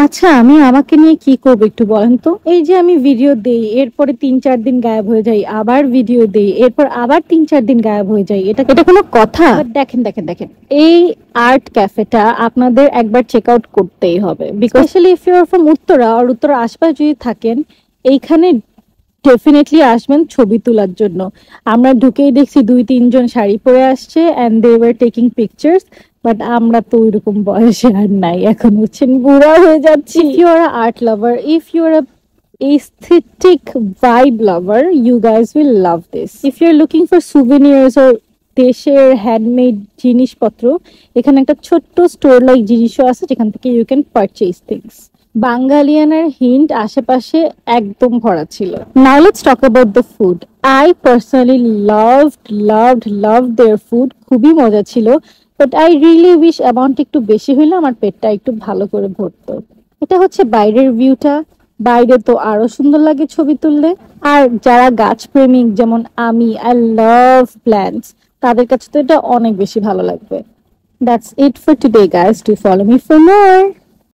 আচ্ছা, আমি আমাকে নিয়ে কি করবো একটু বলেন তো। এই যে আমি ভিডিও দেই, এরপরে 3-4 দিন গায়েব হয়ে যাই, আবার ভিডিও দেই, এরপর আবার 3-4 দিন গায়েব হয়ে যাই, এটা এটা কোনো কথা? দেখেন দেখেন দেখেন, এই আর্ট ক্যাফেটা আপনাদের একবার চেক আউট করতেই হবে, specially if you are from Uttara আর উত্তরা আশপাশ যদি থাকেন, এইখানে ডেফিনেটলি আসবেন ছবি তোলার জন্য। আমরা ঢুকেই দেখছি 2-3 জন শাড়ি পরে আসছে and they were taking pictures, but আমরা তো ওইরকম বয়সে আর নাই, এখন হচ্ছেন বুড়া হয়ে যাচ্ছি। If you are art lover, if you are aesthetic vibe lover, you guys will love this. If you're looking for souvenirs or দেশের হ্যান্ডমেড জিনিসপত্র, এখানে একটা ছোট্ট স্টোর লাইক জিনিসও আছে যেখান থেকে ইউ ক্যান পারচেজ থিংস। বাঙালিয়ানার হিন্ট আশেপাশে একদম ভরা ছিল। Now let's talk about the food. I personally loved their food, খুবই মজা ছিল, but I really wish amount একটু বেশি হইলে আমার পেটটা একটু ভালো করে ভরতো। এটা হচ্ছে বাইরের ভিউটা, বাইরে তো আরো সুন্দর লাগে ছবি তুললে। আর যারা গাছ প্রেমিক যেমন আমি, আই লাভ প্ল্যান্টস, তাদের কাছে তো এটা অনেক বেশি ভালো লাগবে। That's it for today, guys. Do follow me for more.